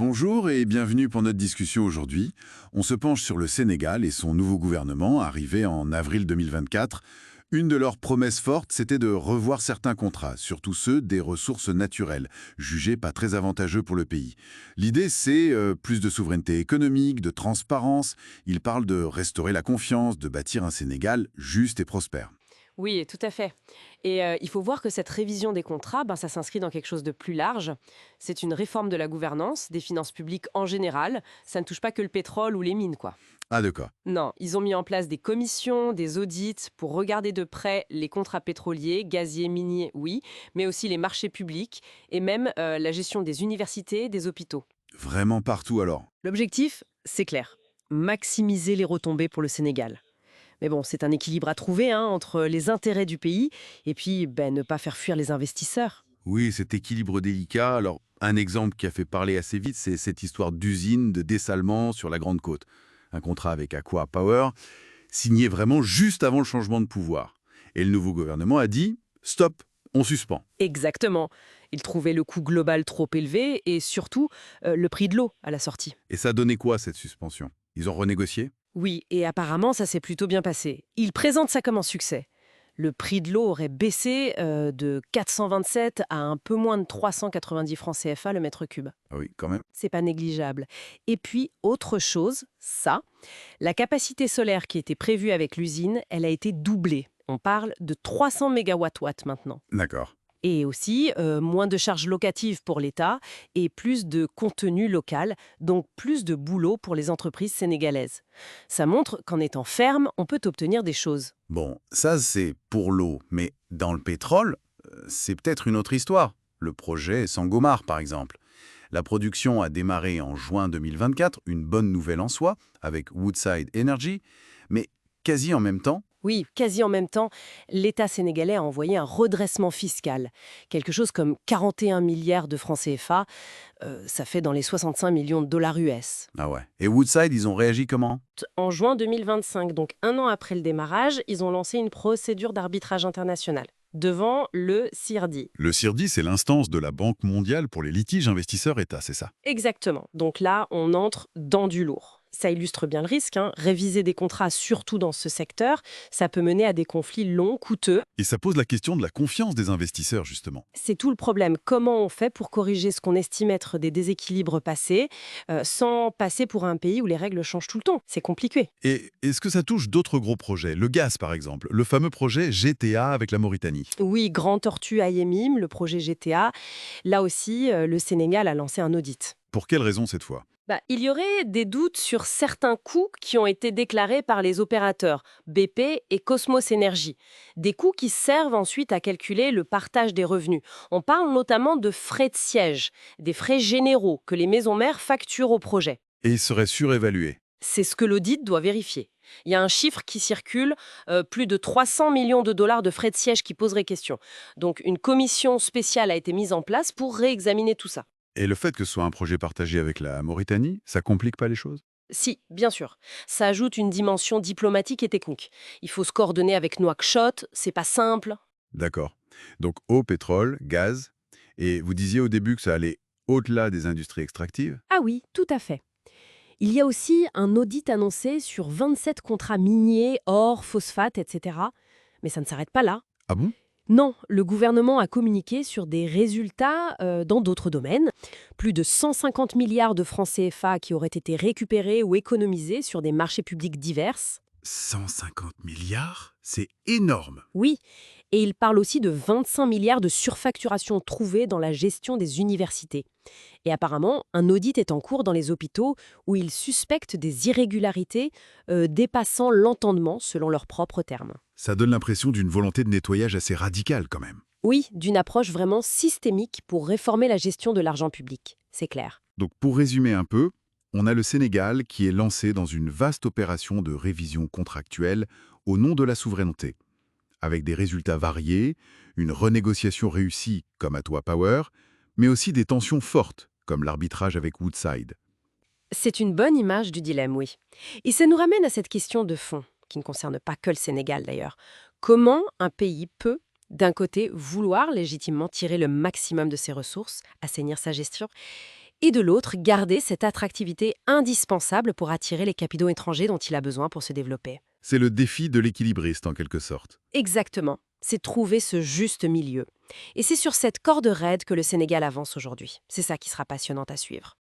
Bonjour et bienvenue pour notre discussion aujourd'hui. On se penche sur le Sénégal et son nouveau gouvernement, arrivé en avril 2024. Une de leurs promesses fortes, c'était de revoir certains contrats, surtout ceux des ressources naturelles, jugés pas très avantageux pour le pays. L'idée, c'est plus de souveraineté économique, de transparence. Ils parlent de restaurer la confiance, de bâtir un Sénégal juste et prospère. Oui, tout à fait. Et il faut voir que cette révision des contrats, ça s'inscrit dans quelque chose de plus large. C'est une réforme de la gouvernance, des finances publiques en général. Ça ne touche pas que le pétrole ou les mines, quoi. Ah d'accord. Non, ils ont mis en place des commissions, des audits pour regarder de près les contrats pétroliers, gaziers, miniers, oui, mais aussi les marchés publics et même la gestion des universités, des hôpitaux. Vraiment partout alors. L'objectif, c'est clair. Maximiser les retombées pour le Sénégal. Mais bon, c'est un équilibre à trouver entre les intérêts du pays et puis ne pas faire fuir les investisseurs. Oui, cet équilibre délicat. Alors, un exemple qui a fait parler assez vite, c'est cette histoire d'usine de dessalement sur la Grande Côte. Un contrat avec Aqua Power, signé vraiment juste avant le changement de pouvoir. Et le nouveau gouvernement a dit « Stop, on suspend Exactement. Ils trouvaient le coût global trop élevé et surtout le prix de l'eau à la sortie. ». Et ça donnait quoi, cette suspension? Ils ont renégocié? Oui, et apparemment ça s'est plutôt bien passé. Ils présentent ça comme un succès. Le prix de l'eau aurait baissé de 427 à un peu moins de 390 francs CFA le mètre cube. Ah oui, quand même. C'est pas négligeable. Et puis, autre chose, la capacité solaire qui était prévue avec l'usine, elle a été doublée. On parle de 300 mégawatts maintenant. D'accord. Et aussi, moins de charges locatives pour l'État et plus de contenu local, donc plus de boulot pour les entreprises sénégalaises. Ça montre qu'en étant ferme, on peut obtenir des choses. Bon, ça c'est pour l'eau, mais dans le pétrole, c'est peut-être une autre histoire. Le projet Sangomar, par exemple. La production a démarré en juin 2024, une bonne nouvelle en soi, avec Woodside Energy, mais quasi en même temps. Oui, quasi en même temps, l'État sénégalais a envoyé un redressement fiscal, quelque chose comme 41 milliards de francs CFA, ça fait dans les 65 millions de dollars US. Ah ouais. Et Woodside, ils ont réagi comment? En juin 2025, donc un an après le démarrage, ils ont lancé une procédure d'arbitrage international devant le CIRDI. Le CIRDI, c'est l'instance de la Banque mondiale pour les litiges investisseurs-État, c'est ça? Exactement. Donc là, on entre dans du lourd. Ça illustre bien le risque. Réviser des contrats, surtout dans ce secteur, ça peut mener à des conflits longs, coûteux. Et ça pose la question de la confiance des investisseurs, justement. C'est tout le problème. Comment on fait pour corriger ce qu'on estime être des déséquilibres passés, sans passer pour un pays où les règles changent tout le temps? C'est compliqué. Et est-ce que ça touche d'autres gros projets? Le gaz, par exemple, le fameux projet GTA avec la Mauritanie. Oui, Grand Tortue Ayemim, le projet GTA. Là aussi, le Sénégal a lancé un audit. Pour quelle raison cette fois? Il y aurait des doutes sur certains coûts qui ont été déclarés par les opérateurs BP et Cosmos Energy. Des coûts qui servent ensuite à calculer le partage des revenus. On parle notamment de frais de siège, des frais généraux que les maisons mères facturent au projet. Et il serait surévalué. C'est ce que l'audit doit vérifier. Il y a un chiffre qui circule, plus de 300 millions de dollars de frais de siège qui poserait question. Donc une commission spéciale a été mise en place pour réexaminer tout ça. Et le fait que ce soit un projet partagé avec la Mauritanie, ça complique pas les choses? Si, bien sûr. Ça ajoute une dimension diplomatique et technique. Il faut se coordonner avec Nouakchott, c'est pas simple. D'accord. Donc eau, pétrole, gaz. Et vous disiez au début que ça allait au-delà des industries extractives? Ah oui, tout à fait. Il y a aussi un audit annoncé sur 27 contrats miniers, or, phosphate, etc. Mais ça ne s'arrête pas là. Ah bon? Non, le gouvernement a communiqué sur des résultats dans d'autres domaines. Plus de 150 milliards de francs CFA qui auraient été récupérés ou économisés sur des marchés publics divers. 150 milliards? C'est énorme! Oui, et il parle aussi de 25 milliards de surfacturation trouvées dans la gestion des universités. Et apparemment, un audit est en cours dans les hôpitaux où ils suspectent des irrégularités dépassant l'entendement selon leurs propres termes. Ça donne l'impression d'une volonté de nettoyage assez radicale quand même. Oui, d'une approche vraiment systémique pour réformer la gestion de l'argent public, c'est clair. Donc pour résumer un peu, on a le Sénégal qui est lancé dans une vaste opération de révision contractuelle au nom de la souveraineté, avec des résultats variés, une renégociation réussie comme Aqua Power, mais aussi des tensions fortes comme l'arbitrage avec Woodside. C'est une bonne image du dilemme, oui. Et ça nous ramène à cette question de fond, qui ne concerne pas que le Sénégal d'ailleurs. Comment un pays peut, d'un côté, vouloir légitimement tirer le maximum de ses ressources, assainir sa gestion, et de l'autre, garder cette attractivité indispensable pour attirer les capitaux étrangers dont il a besoin pour se développer. C'est le défi de l'équilibriste en quelque sorte. Exactement, c'est trouver ce juste milieu. Et c'est sur cette corde raide que le Sénégal avance aujourd'hui. C'est ça qui sera passionnant à suivre.